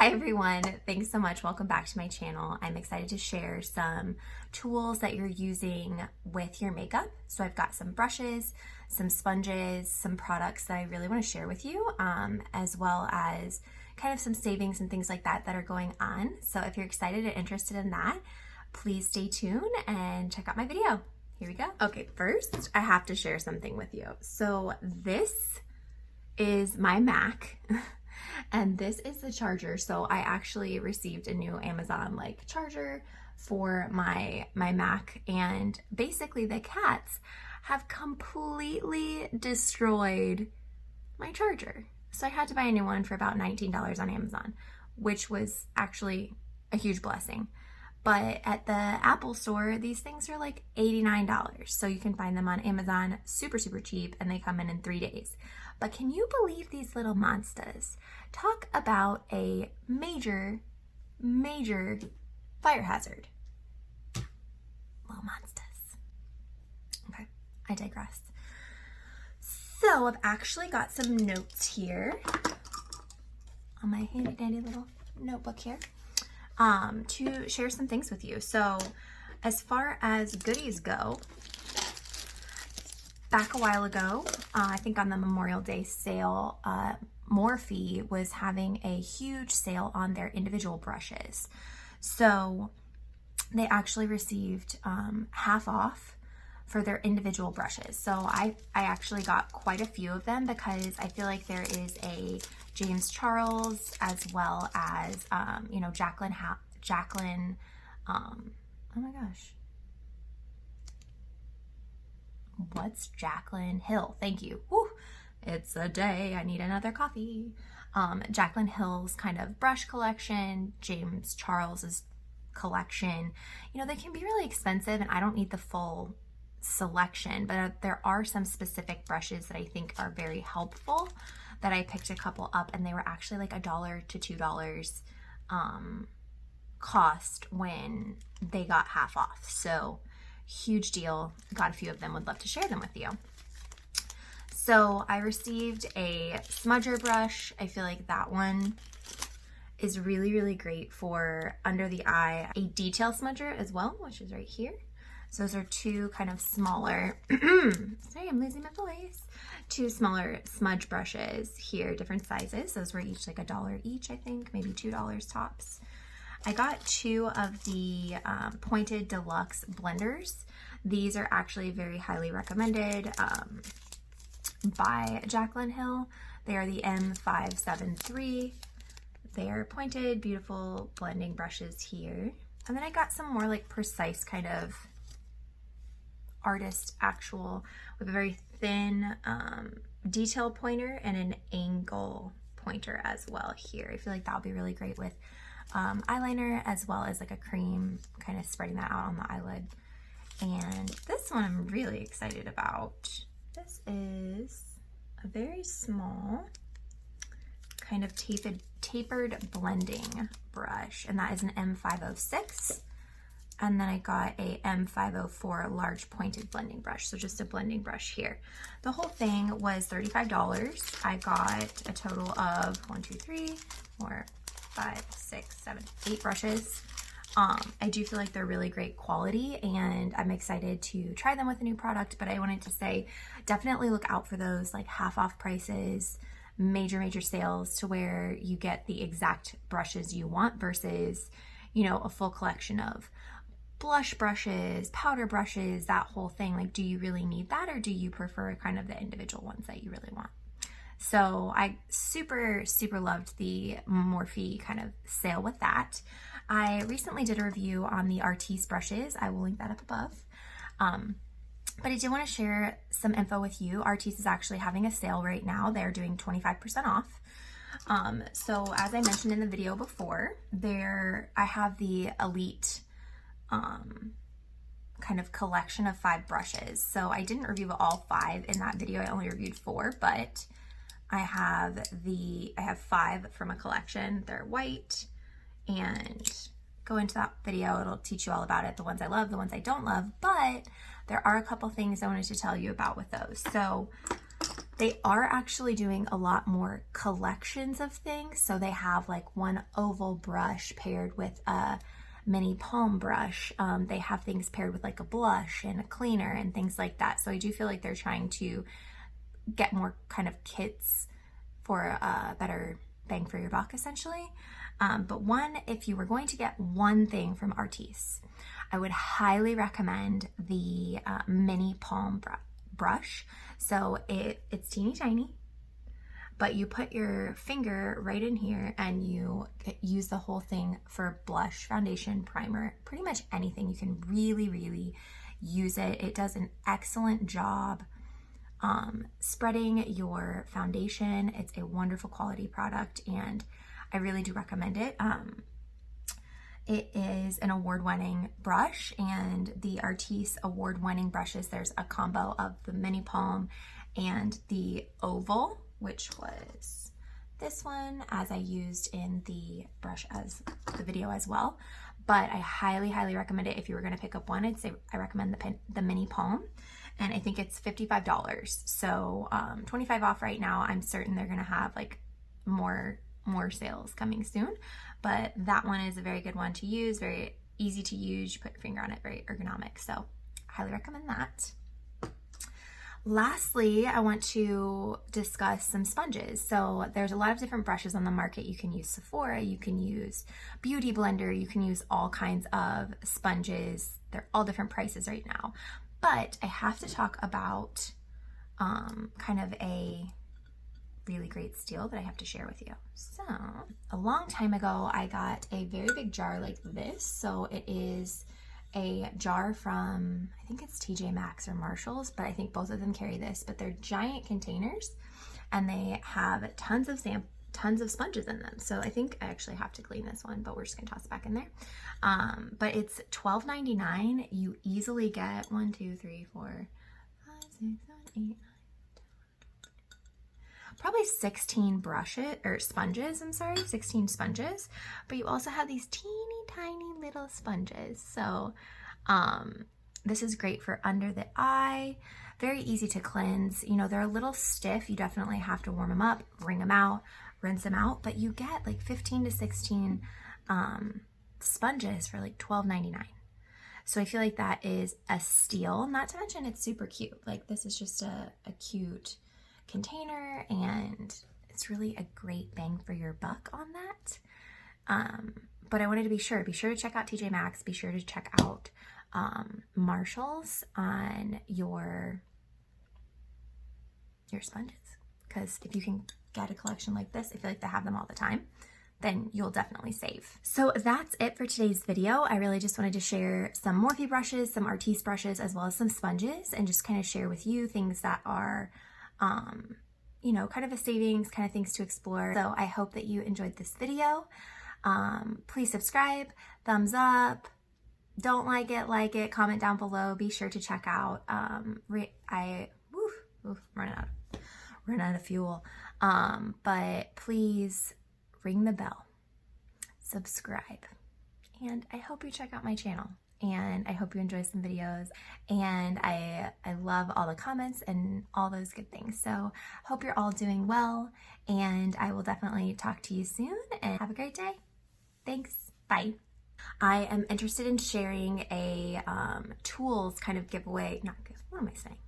Hi everyone, thanks so much. Welcome back to my channel. I'm excited to share some tools that you're using with your makeup. So I've got some brushes, some sponges, some products that I really want to share with you, as well as kind of some savings and things like that that are going on. So if you're excited and interested in that, please stay tuned and check out my video. Here we go. Okay, first I have to share something with you. So this is my Mac. And this is the charger. So I actually received a new Amazon charger for my Mac, and basically the cats have completely destroyed my charger. So I had to buy a new one for about $19 on Amazon, which was actually a huge blessing. But at the Apple store, these things are like $89. So you can find them on Amazon super, super cheap, and they come in 3 days. But can you believe these little monsters? Talk about a major, major fire hazard. Little monsters. Okay, I digress. So I've actually got some notes here on my handy dandy little notebook here to share some things with you. So as far as goodies go, back a while ago, I think on the Memorial Day sale, Morphe was having a huge sale on their individual brushes. So they actually received half off for their individual brushes. So I actually got quite a few of them because I feel like there is a James Charles as well as, Jacqueline, oh my gosh. What's Jacqueline Hill? Thank you. Whew. It's a day. I need another coffee. Jacqueline Hill's kind of brush collection, James Charles's collection. They can be really expensive, and I don't need the full selection, but there are some specific brushes that I think are very helpful that I picked a couple up, and they were actually like $1 to $2 cost when they got half off. So huge deal. Got a few of them, would love to share them with you. So I received a smudger brush. I feel like that one is really, really great for under the eye. A detail smudger as well, which is right here. So those are two kind of smaller, sorry, I'm losing my voice. Two smaller smudge brushes here, different sizes. Those were each like $1 each, I think, maybe $2 tops. I got 2 of the pointed deluxe blenders. These are actually very highly recommended by Jacqueline Hill. They are the M573. They are pointed, beautiful blending brushes here. And then I got some more like precise kind of Artis actual with a very thin detail pointer and an angle pointer as well here. I feel like that would be really great with eyeliner as well as like a cream, kind of spreading that out on the eyelid. And this one I'm really excited about. This is a very small kind of tapered blending brush, and that is an M506. And then I got a M504 large pointed blending brush. So just a blending brush here. The whole thing was $35. I got a total of 1, 2, 3, 4, 5, 6, 7, 8 brushes. I do feel like they're really great quality, and I'm excited to try them with a new product, but I wanted to say definitely look out for those like half off prices, major sales to where you get the exact brushes you want versus, a full collection of blush brushes, powder brushes, that whole thing. Like, do you really need that, or do you prefer kind of the individual ones that you really want? So I super, super loved the Morphe kind of sale with that. I recently did a review on the Artis brushes. I will link that up above. But I did want to share some info with you. Artis is actually having a sale right now. They're doing 25% off. So as I mentioned in the video before, I have the Elite kind of collection of 5 brushes. So I didn't review all 5 in that video. I only reviewed 4, but I have 5 from a collection. They're white, and go into that video. It'll teach you all about it. The ones I love, the ones I don't love, but there are a couple things I wanted to tell you about with those. So They are actually doing a lot more collections of things. So they have like one oval brush paired with a mini palm brush. They have things paired with like a blush and a cleaner and things like that. So I do feel like they're trying to get more kind of kits for a better bang for your buck, essentially. But if you were going to get one thing from Artis, I would highly recommend the mini palm brush. So it's teeny tiny, but you put your finger right in here and you use the whole thing for blush, foundation, primer, pretty much anything. You can really, really use it. It does an excellent job spreading your foundation. It's a wonderful quality product and I really do recommend it. It is an award-winning brush, and the Artis award-winning brushes, there's a combo of the mini palm and the oval, which was this one, as I used in the brush as the video as well. But I highly, highly recommend it. If you were going to pick up one, I'd say I recommend the mini palm, and I think it's $55. So 25 off right now. I'm certain they're going to have like more sales coming soon, but that one is a very good one to use, very easy to use. You put your finger on it, very ergonomic. So highly recommend that. Lastly, I want to discuss some sponges. So there's a lot of different brushes on the market. You can use Sephora, you can use Beauty Blender, you can use all kinds of sponges. They're all different prices right now. But I have to talk about kind of a really great steal that I have to share with you. So a long time ago, I got a very big jar like this. So it is a jar from, I think it's TJMAXX or Marshall's, but I think both of them carry this, but they're giant containers and they have tons of sponges in them. So I think I actually have to clean this one, but we're just gonna toss it back in there. But it's $12.99. You easily get 1, 2, 3, 4, 5, 6, 7, 8, 9, probably 16 sponges, 16 sponges, but you also have these teeny tiny little sponges. So this is great for under the eye, very easy to cleanse. You know, they're a little stiff. You definitely have to warm them up, wring them out, rinse them out, but you get like 15 to 16 sponges for like $12.99. So I feel like that is a steal, not to mention it's super cute. Like this is just a cute container and it's really a great bang for your buck on that. But I wanted to be sure to check out TJMAXX, be sure to check out Marshall's on your sponges, because if you can get a collection like this, I feel like they have them all the time, then you'll definitely save. So that's it for today's video. I really just wanted to share some Morphe brushes, some Artis brushes, as well as some sponges, and just kind of share with you things that are you know, kind of a savings, kind of things to explore. So I hope that you enjoyed this video. Please subscribe, thumbs up, don't like it, comment down below. Be sure to check out, running out of fuel. But please ring the bell, subscribe, and I hope you check out my channel. And I hope you enjoy some videos, and I love all the comments and all those good things. So hope you're all doing well, and I will definitely talk to you soon, and have a great day. Thanks. Bye. I am interested in sharing a tools kind of giveaway. What am I saying?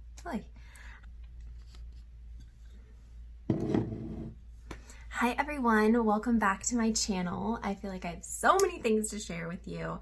Hi everyone, welcome back to my channel. I feel like I have so many things to share with you.